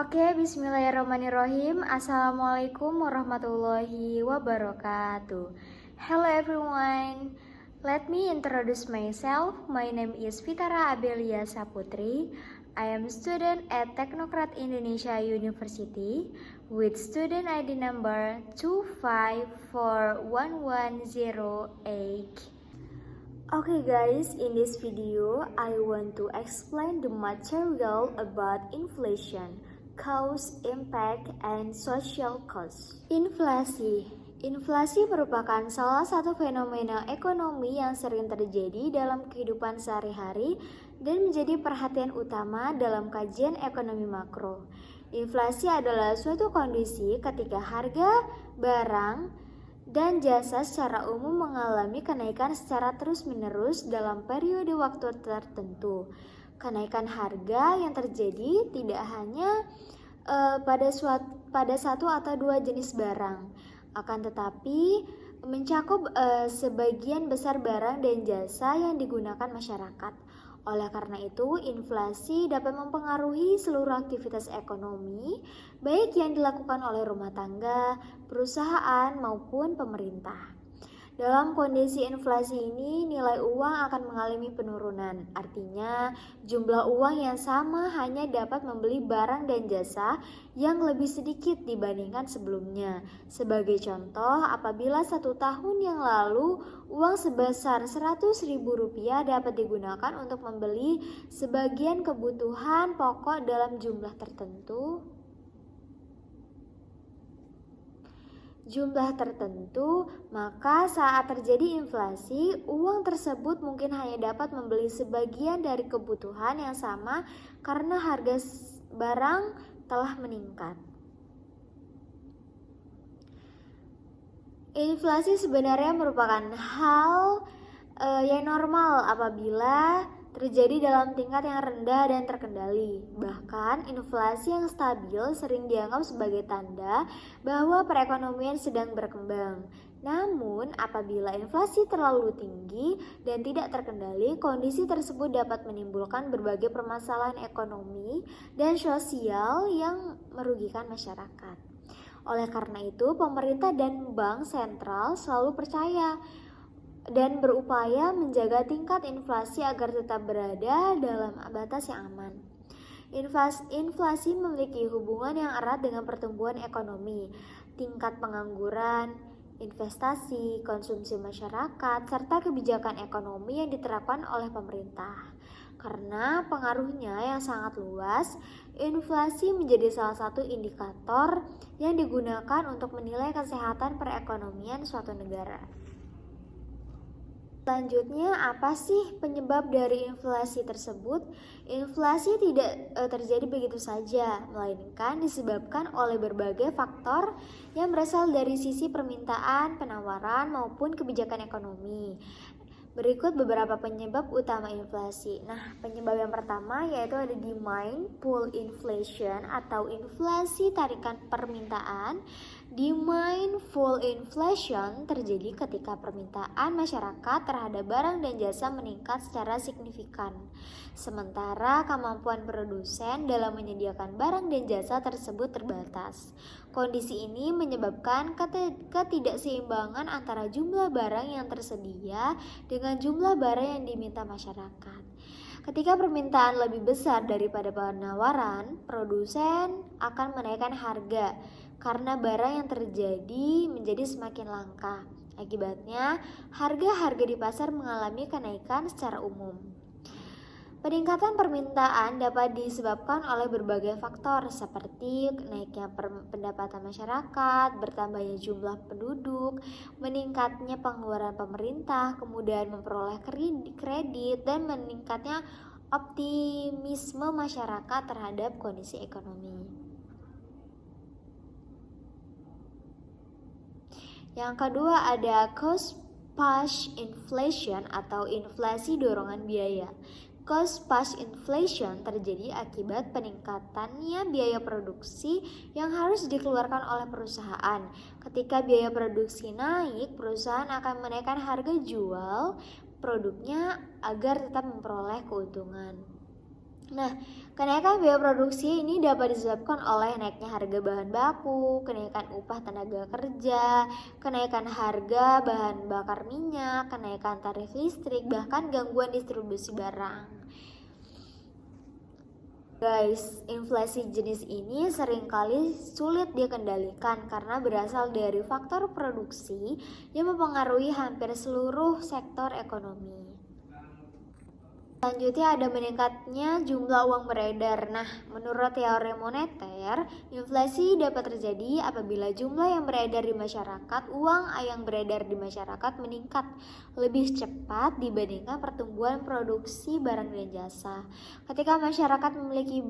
Oke, bismillahirrahmanirrahim. Assalamualaikum warahmatullahi wabarakatuh. Hello everyone. Let me introduce myself. My name is Fitara Abelia Saputri. I am student at Teknokrat Indonesia University with student ID number 2541108. Okay guys, in this video, I want to explain the material about inflation, cause, impact, and social cost. Inflasi merupakan salah satu fenomena ekonomi yang sering terjadi dalam kehidupan sehari-hari dan menjadi perhatian utama dalam kajian ekonomi makro. Inflasi adalah suatu kondisi ketika harga barang dan jasa secara umum mengalami kenaikan secara terus-menerus dalam periode waktu tertentu. Kenaikan harga yang terjadi tidak hanya pada satu atau dua jenis barang, akan tetapi mencakup sebagian besar barang dan jasa yang digunakan masyarakat. Oleh karena itu, inflasi dapat mempengaruhi seluruh aktivitas ekonomi, baik yang dilakukan oleh rumah tangga, perusahaan, maupun pemerintah. Dalam kondisi inflasi ini, nilai uang akan mengalami penurunan. Artinya, jumlah uang yang sama hanya dapat membeli barang dan jasa yang lebih sedikit dibandingkan sebelumnya. Sebagai contoh, apabila 1 tahun yang lalu uang sebesar Rp100.000 dapat digunakan untuk membeli sebagian kebutuhan pokok dalam jumlah tertentu, maka saat terjadi inflasi, uang tersebut mungkin hanya dapat membeli sebagian dari kebutuhan yang sama karena harga barang telah meningkat. Inflasi sebenarnya merupakan hal yang normal apabila terjadi dalam tingkat yang rendah dan terkendali. Bahkan, inflasi yang stabil sering dianggap sebagai tanda bahwa perekonomian sedang berkembang. Namun, apabila inflasi terlalu tinggi dan tidak terkendali, kondisi tersebut dapat menimbulkan berbagai permasalahan ekonomi dan sosial yang merugikan masyarakat. Oleh karena itu, pemerintah dan bank sentral selalu percaya dan berupaya menjaga tingkat inflasi agar tetap berada dalam batas yang aman. Inflasi memiliki hubungan yang erat dengan pertumbuhan ekonomi, tingkat pengangguran, investasi, konsumsi masyarakat, serta kebijakan ekonomi yang diterapkan oleh pemerintah. Karena pengaruhnya yang sangat luas, inflasi menjadi salah satu indikator yang digunakan untuk menilai kesehatan perekonomian suatu negara. Selanjutnya, apa sih penyebab dari inflasi tersebut? Inflasi tidak terjadi begitu saja, melainkan disebabkan oleh berbagai faktor yang berasal dari sisi permintaan, penawaran, maupun kebijakan ekonomi. Berikut beberapa penyebab utama inflasi. Nah, penyebab yang pertama yaitu ada demand pull inflation atau inflasi tarikan permintaan. Demand pull inflation terjadi ketika permintaan masyarakat terhadap barang dan jasa meningkat secara signifikan, sementara kemampuan produsen dalam menyediakan barang dan jasa tersebut terbatas. Kondisi ini menyebabkan ketidakseimbangan antara jumlah barang yang tersedia dengan jumlah barang yang diminta masyarakat. Ketika permintaan lebih besar daripada penawaran, produsen akan menaikkan harga karena barang yang terjadi menjadi semakin langka. Akibatnya, harga-harga di pasar mengalami kenaikan secara umum. Peningkatan permintaan dapat disebabkan oleh berbagai faktor seperti naiknya pendapatan masyarakat, bertambahnya jumlah penduduk, meningkatnya pengeluaran pemerintah, kemudian memperoleh kredit, dan meningkatnya optimisme masyarakat terhadap kondisi ekonomi. Yang kedua ada cost push inflation atau inflasi dorongan biaya. Cost push inflation terjadi akibat peningkatannya biaya produksi yang harus dikeluarkan oleh perusahaan. Ketika biaya produksi naik, perusahaan akan menaikkan harga jual produknya agar tetap memperoleh keuntungan. Nah, kenaikan biaya produksi ini dapat disebabkan oleh naiknya harga bahan baku, kenaikan upah tenaga kerja, kenaikan harga bahan bakar minyak, kenaikan tarif listrik, bahkan gangguan distribusi barang. Guys, inflasi jenis ini seringkali sulit dikendalikan karena berasal dari faktor produksi yang mempengaruhi hampir seluruh sektor ekonomi. Selanjutnya ada meningkatnya jumlah uang beredar. Nah, menurut teori moneter, inflasi dapat terjadi apabila jumlah yang beredar di masyarakat, uang yang beredar di masyarakat meningkat lebih cepat dibandingkan pertumbuhan produksi barang dan jasa. Ketika masyarakat memiliki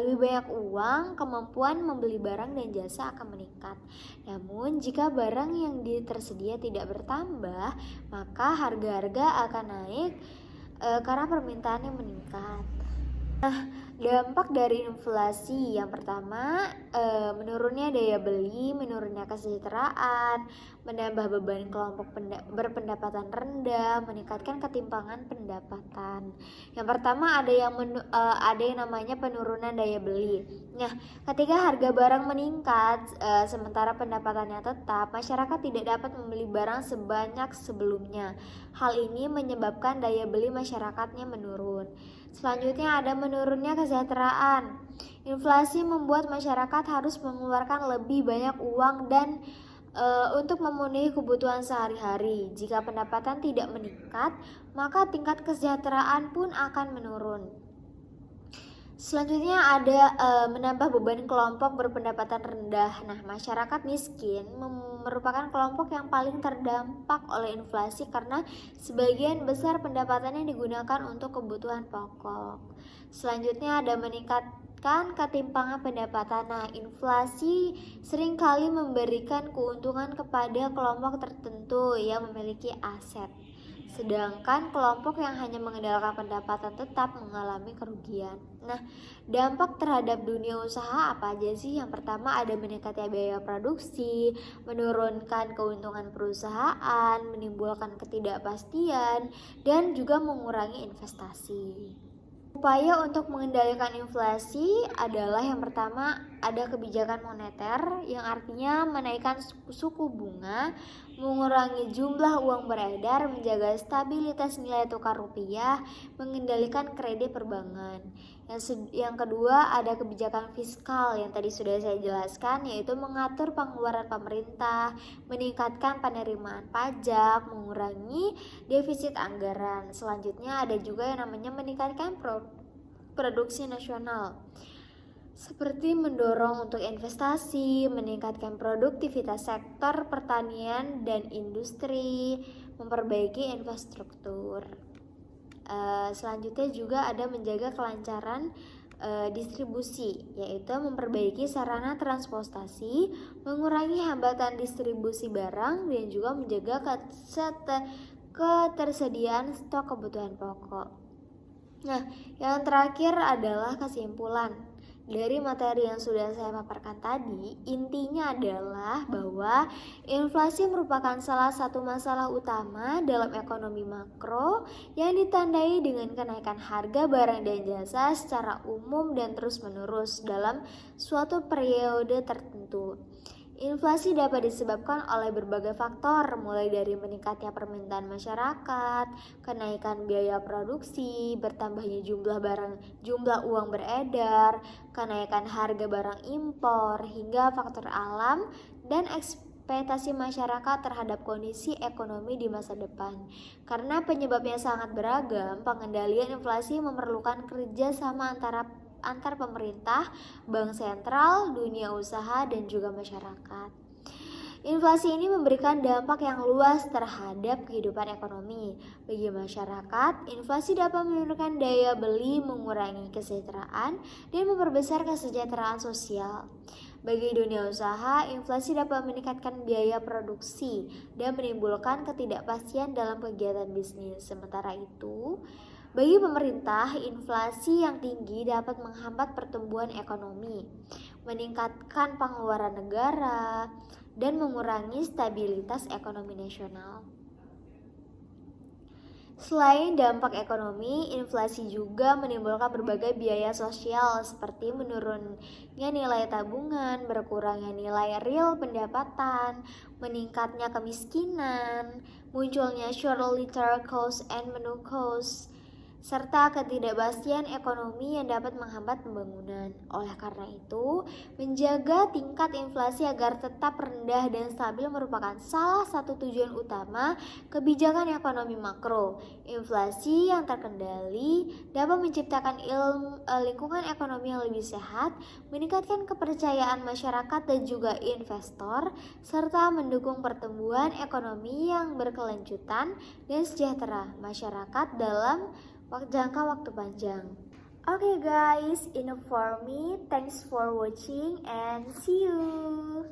lebih banyak uang, kemampuan membeli barang dan jasa akan meningkat. Namun, jika barang yang tersedia tidak bertambah, maka harga-harga akan naik karena permintaannya meningkat. Nah, dampak dari inflasi yang pertama, menurunnya daya beli, menurunnya kesejahteraan, menambah beban kelompok berpendapatan rendah, meningkatkan ketimpangan pendapatan. Yang pertama ada yang namanya penurunan daya beli. Nah, ketika harga barang meningkat, sementara pendapatannya tetap, masyarakat tidak dapat membeli barang sebanyak sebelumnya. Hal ini menyebabkan daya beli masyarakatnya menurun. Selanjutnya ada menurunnya kesejahteraan. Inflasi membuat masyarakat harus mengeluarkan lebih banyak uang dan untuk memenuhi kebutuhan sehari-hari. Jika pendapatan tidak meningkat, maka tingkat kesejahteraan pun akan menurun. Selanjutnya ada menambah beban kelompok berpendapatan rendah. Nah, masyarakat miskin merupakan kelompok yang paling terdampak oleh inflasi karena sebagian besar pendapatannya digunakan untuk kebutuhan pokok. Selanjutnya ada meningkatkan ketimpangan pendapatan. Nah, inflasi seringkali memberikan keuntungan kepada kelompok tertentu yang memiliki aset. Sedangkan kelompok yang hanya mengandalkan pendapatan tetap mengalami kerugian. Nah, dampak terhadap dunia usaha apa aja sih? Yang pertama ada meningkatnya biaya produksi, menurunkan keuntungan perusahaan, menimbulkan ketidakpastian, dan juga mengurangi investasi. Upaya untuk mengendalikan inflasi adalah yang pertama ada kebijakan moneter yang artinya menaikkan suku bunga, mengurangi jumlah uang beredar, menjaga stabilitas nilai tukar rupiah, mengendalikan kredit perbankan. Yang kedua ada kebijakan fiskal yang tadi sudah saya jelaskan, yaitu mengatur pengeluaran pemerintah, meningkatkan penerimaan pajak, mengurangi defisit anggaran. Selanjutnya ada juga yang namanya meningkatkan produksi nasional, seperti mendorong untuk investasi, meningkatkan produktivitas sektor pertanian dan industri, memperbaiki infrastruktur. Selanjutnya juga ada menjaga kelancaran distribusi, yaitu memperbaiki sarana transportasi, mengurangi hambatan distribusi barang, dan juga menjaga ketersediaan stok kebutuhan pokok. Nah, yang terakhir adalah kesimpulan. Dari materi yang sudah saya paparkan tadi, intinya adalah bahwa inflasi merupakan salah satu masalah utama dalam ekonomi makro yang ditandai dengan kenaikan harga barang dan jasa secara umum dan terus-menerus dalam suatu periode tertentu. Inflasi dapat disebabkan oleh berbagai faktor, mulai dari meningkatnya permintaan masyarakat, kenaikan biaya produksi, bertambahnya jumlah uang beredar, kenaikan harga barang impor, hingga faktor alam dan ekspektasi masyarakat terhadap kondisi ekonomi di masa depan. Karena penyebabnya sangat beragam, pengendalian inflasi memerlukan kerjasama antar pemerintah, bank sentral, dunia usaha, dan juga masyarakat. Inflasi ini memberikan dampak yang luas terhadap kehidupan ekonomi. Bagi masyarakat, inflasi dapat menurunkan daya beli, mengurangi kesejahteraan, dan memperbesar kesejahteraan sosial. Bagi dunia usaha, inflasi dapat meningkatkan biaya produksi dan menimbulkan ketidakpastian dalam kegiatan bisnis. Sementara itu, bagi pemerintah, inflasi yang tinggi dapat menghambat pertumbuhan ekonomi, meningkatkan pengeluaran negara, dan mengurangi stabilitas ekonomi nasional. Selain dampak ekonomi, inflasi juga menimbulkan berbagai biaya sosial seperti menurunnya nilai tabungan, berkurangnya nilai real pendapatan, meningkatnya kemiskinan, munculnya short-lived cost and menu cost, serta ketidakpastian ekonomi yang dapat menghambat pembangunan. Oleh karena itu, menjaga tingkat inflasi agar tetap rendah dan stabil merupakan salah satu tujuan utama kebijakan ekonomi makro. Inflasi yang terkendali dapat menciptakan lingkungan ekonomi yang lebih sehat, meningkatkan kepercayaan masyarakat dan juga investor, serta mendukung pertumbuhan ekonomi yang berkelanjutan dan sejahtera masyarakat dalam jangka waktu panjang. Okay guys, enough for me. Thanks for watching and see you.